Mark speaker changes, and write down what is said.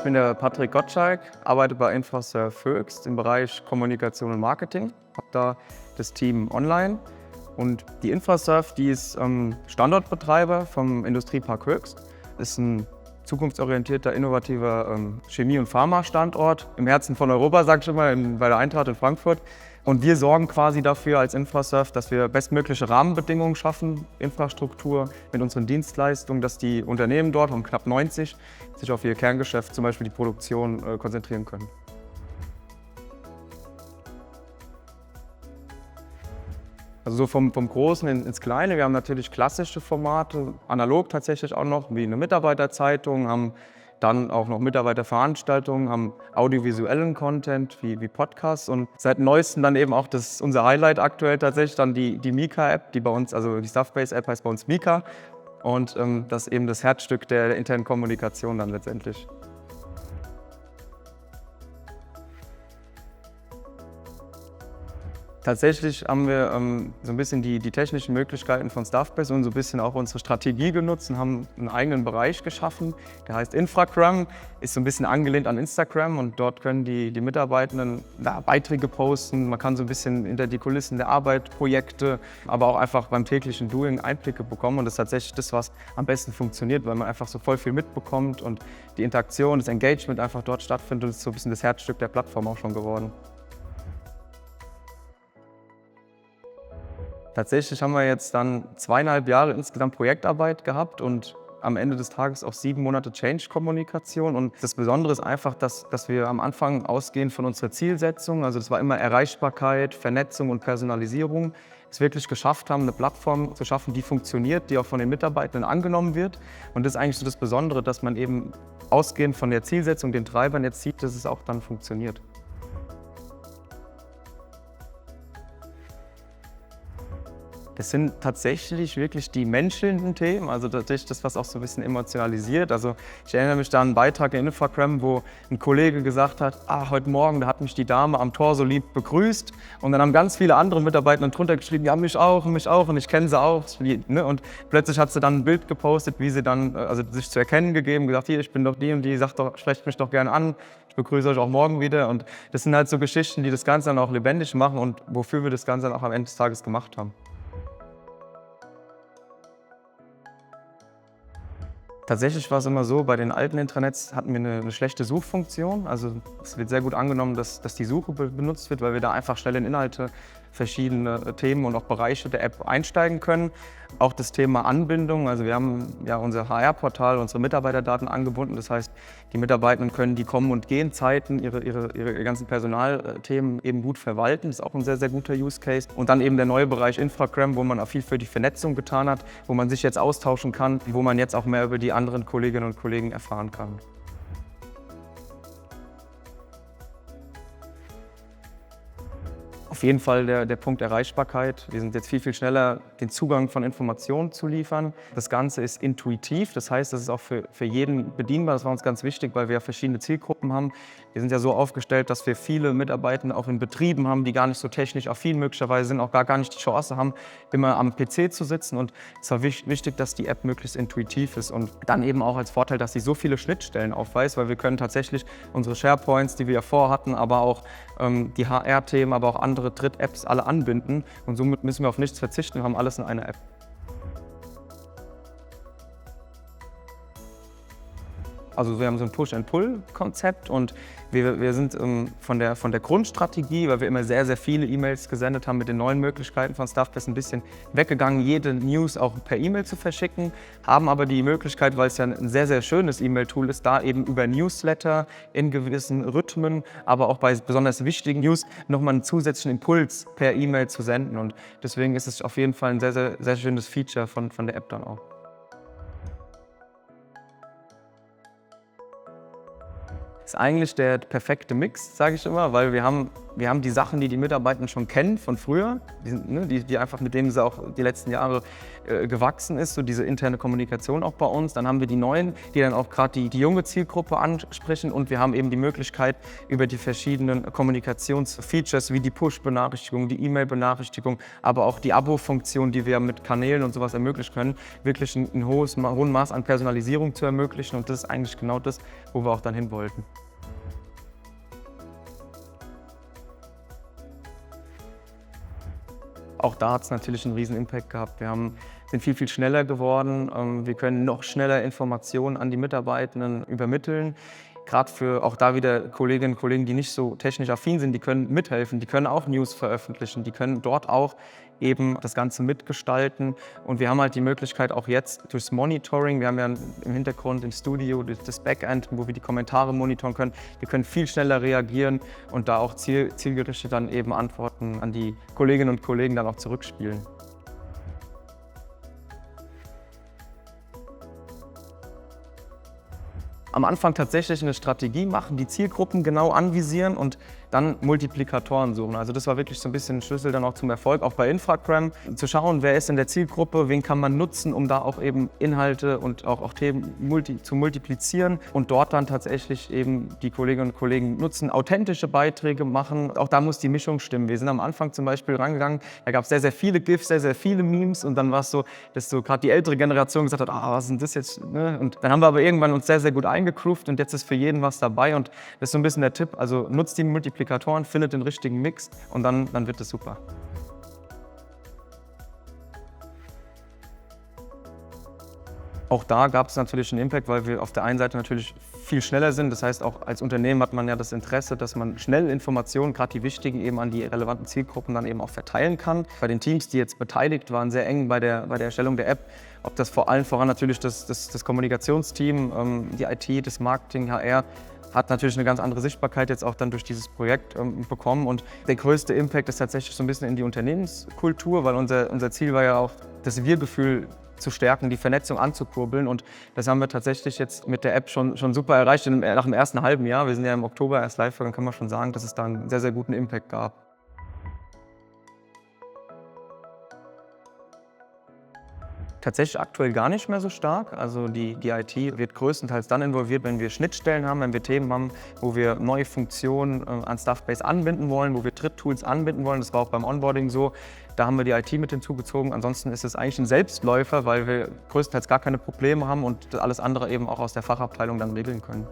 Speaker 1: Ich bin der Patrick Gottschalk, arbeite bei Infraserve Höchst im Bereich Kommunikation und Marketing. Habe da das Team online. Und die Infraserve, die ist Standortbetreiber vom Industriepark Höchst. Ist ein zukunftsorientierter, innovativer Chemie- und Pharma-Standort im Herzen von Europa, sag ich immer, bei der Eintracht in Frankfurt. Und wir sorgen quasi dafür als Infraserve, dass wir bestmögliche Rahmenbedingungen schaffen, Infrastruktur mit unseren Dienstleistungen, dass die Unternehmen dort, um knapp 90, sich auf ihr Kerngeschäft, zum Beispiel die Produktion, konzentrieren können. Also so vom Großen ins Kleine. Wir haben natürlich klassische Formate, analog tatsächlich auch noch, wie eine Mitarbeiterzeitung, haben dann auch noch Mitarbeiterveranstaltungen, haben audiovisuellen Content wie Podcasts und seit neuestem dann eben auch unser Highlight aktuell tatsächlich dann die Mika-App, die bei uns, also die Staffbase-App heißt bei uns Mika und das ist eben das Herzstück der internen Kommunikation dann letztendlich. Tatsächlich haben wir so ein bisschen die technischen Möglichkeiten von Staffbase und so ein bisschen auch unsere Strategie genutzt und haben einen eigenen Bereich geschaffen. Der heißt Infragram, ist so ein bisschen angelehnt an Instagram und dort können die Mitarbeitenden Beiträge posten. Man kann so ein bisschen hinter die Kulissen der Arbeit, Projekte, aber auch einfach beim täglichen Doing Einblicke bekommen. Und das ist tatsächlich das, was am besten funktioniert, weil man einfach so voll viel mitbekommt und die Interaktion, das Engagement einfach dort stattfindet. Und das ist so ein bisschen das Herzstück der Plattform auch schon geworden. Tatsächlich haben wir jetzt dann 2,5 Jahre insgesamt Projektarbeit gehabt und am Ende des Tages auch 7 Monate Change-Kommunikation. Und das Besondere ist einfach, dass wir am Anfang ausgehend von unserer Zielsetzung, also das war immer Erreichbarkeit, Vernetzung und Personalisierung, es wirklich geschafft haben, eine Plattform zu schaffen, die funktioniert, die auch von den Mitarbeitenden angenommen wird. Und das ist eigentlich so das Besondere, dass man eben ausgehend von der Zielsetzung, den Treibern jetzt sieht, dass es auch dann funktioniert. Das sind tatsächlich wirklich die menschelnden Themen, also tatsächlich das, was auch so ein bisschen emotionalisiert. Also ich erinnere mich da an einen Beitrag in Infragram, wo ein Kollege gesagt hat, heute Morgen, da hat mich die Dame am Tor so lieb begrüßt. Und dann haben ganz viele andere Mitarbeiter drunter geschrieben, ja, mich auch und ich kenne sie auch. Und plötzlich hat sie dann ein Bild gepostet, wie sie dann sich zu erkennen gegeben, gesagt, hier, ich bin doch die und die, sprecht mich doch gerne an. Ich begrüße euch auch morgen wieder. Und das sind halt so Geschichten, die das Ganze dann auch lebendig machen und wofür wir das Ganze dann auch am Ende des Tages gemacht haben. Tatsächlich war es immer so, bei den alten Intranets hatten wir eine schlechte Suchfunktion. Also es wird sehr gut angenommen, dass die Suche benutzt wird, weil wir da einfach schnell in Inhalte, verschiedene Themen und auch Bereiche der App einsteigen können. Auch das Thema Anbindung, also wir haben ja unser HR-Portal, unsere Mitarbeiterdaten angebunden. Das heißt, die Mitarbeitenden können die Kommen- und Gehen-Zeiten, ihre ganzen Personalthemen eben gut verwalten. Das ist auch ein sehr, sehr guter Use Case. Und dann eben der neue Bereich Infragram, wo man auch viel für die Vernetzung getan hat, wo man sich jetzt austauschen kann, wo man jetzt auch mehr über die anderen Kolleginnen und Kollegen erfahren kann. Auf jeden Fall der Punkt Erreichbarkeit. Wir sind jetzt viel, viel schneller, den Zugang von Informationen zu liefern. Das Ganze ist intuitiv, das heißt, das ist auch für jeden bedienbar. Das war uns ganz wichtig, weil wir ja verschiedene Zielgruppen haben. Wir sind ja so aufgestellt, dass wir viele Mitarbeitende auch in Betrieben haben, die gar nicht so technisch affin möglicherweise sind, auch gar nicht die Chance haben, immer am PC zu sitzen. Und es war wichtig, dass die App möglichst intuitiv ist und dann eben auch als Vorteil, dass sie so viele Schnittstellen aufweist, weil wir können tatsächlich unsere SharePoints, die wir ja vorhatten, aber auch die HR-Themen, aber auch andere Dritt-Apps alle anbinden und somit müssen wir auf nichts verzichten, wir haben alles in einer App. Also wir haben so ein Push-and-Pull-Konzept und wir sind von der Grundstrategie, weil wir immer sehr, sehr viele E-Mails gesendet haben mit den neuen Möglichkeiten von Staffbase ein bisschen weggegangen, jede News auch per E-Mail zu verschicken, haben aber die Möglichkeit, weil es ja ein sehr, sehr schönes E-Mail-Tool ist, da eben über Newsletter in gewissen Rhythmen, aber auch bei besonders wichtigen News nochmal einen zusätzlichen Impuls per E-Mail zu senden und deswegen ist es auf jeden Fall ein sehr, sehr, sehr schönes Feature von der App dann auch. Ist eigentlich der perfekte Mix, sage ich immer, weil wir haben Wir haben die Sachen, die die Mitarbeitenden schon kennen von früher, die einfach mit denen sie auch die letzten Jahre gewachsen ist, so diese interne Kommunikation auch bei uns. Dann haben wir die neuen, die dann auch gerade die junge Zielgruppe ansprechen und wir haben eben die Möglichkeit, über die verschiedenen Kommunikationsfeatures wie die Push-Benachrichtigung, die E-Mail-Benachrichtigung, aber auch die Abo-Funktion, die wir mit Kanälen und sowas ermöglichen können, wirklich ein hohes Maß an Personalisierung zu ermöglichen und das ist eigentlich genau das, wo wir auch dann hin wollten. Auch da hat es natürlich einen riesen Impact gehabt. Sind viel schneller geworden. Wir können noch schneller Informationen an die Mitarbeitenden übermitteln. Gerade für auch da wieder Kolleginnen und Kollegen, die nicht so technisch affin sind, die können mithelfen, die können auch News veröffentlichen, die können dort auch eben das Ganze mitgestalten. Und wir haben halt die Möglichkeit auch jetzt durchs Monitoring, wir haben ja im Hintergrund im Studio das Backend, wo wir die Kommentare monitoren können, wir können viel schneller reagieren und da auch zielgerichtet dann eben Antworten an die Kolleginnen und Kollegen dann auch zurückspielen. Am Anfang tatsächlich eine Strategie machen, die Zielgruppen genau anvisieren und dann Multiplikatoren suchen. Also das war wirklich so ein bisschen ein Schlüssel dann auch zum Erfolg, auch bei Infragram, zu schauen, wer ist in der Zielgruppe, wen kann man nutzen, um da auch eben Inhalte und auch Themen zu multiplizieren und dort dann tatsächlich eben die Kolleginnen und Kollegen nutzen, authentische Beiträge machen. Auch da muss die Mischung stimmen. Wir sind am Anfang zum Beispiel rangegangen, da gab es sehr viele GIFs, sehr viele Memes und dann war es so, dass so gerade die ältere Generation gesagt hat, was ist denn das jetzt? Ne? Und dann haben wir aber irgendwann uns sehr gut eingegroovt und jetzt ist für jeden was dabei und das ist so ein bisschen der Tipp, also nutzt die Multiplikatoren, findet den richtigen Mix und dann wird es super. Auch da gab es natürlich einen Impact, weil wir auf der einen Seite natürlich viel schneller sind. Das heißt, auch als Unternehmen hat man ja das Interesse, dass man schnell Informationen, gerade die wichtigen, eben an die relevanten Zielgruppen dann eben auch verteilen kann. Bei den Teams, die jetzt beteiligt waren, sehr eng bei der Erstellung der App, ob das vor allem voran natürlich das Kommunikationsteam, die IT, das Marketing, HR, hat natürlich eine ganz andere Sichtbarkeit jetzt auch dann durch dieses Projekt bekommen. Und der größte Impact ist tatsächlich so ein bisschen in die Unternehmenskultur, weil unser Ziel war ja auch, das Wir-Gefühl zu stärken, die Vernetzung anzukurbeln. Und das haben wir tatsächlich jetzt mit der App schon super erreicht. Nach dem ersten halben Jahr, wir sind ja im Oktober erst live, dann kann man schon sagen, dass es da einen sehr guten Impact gab. Tatsächlich aktuell gar nicht mehr so stark. Also die IT wird größtenteils dann involviert, wenn wir Schnittstellen haben, wenn wir Themen haben, wo wir neue Funktionen an Staffbase anbinden wollen, wo wir Dritttools anbinden wollen. Das war auch beim Onboarding so. Da haben wir die IT mit hinzugezogen. Ansonsten ist es eigentlich ein Selbstläufer, weil wir größtenteils gar keine Probleme haben und alles andere eben auch aus der Fachabteilung dann regeln können.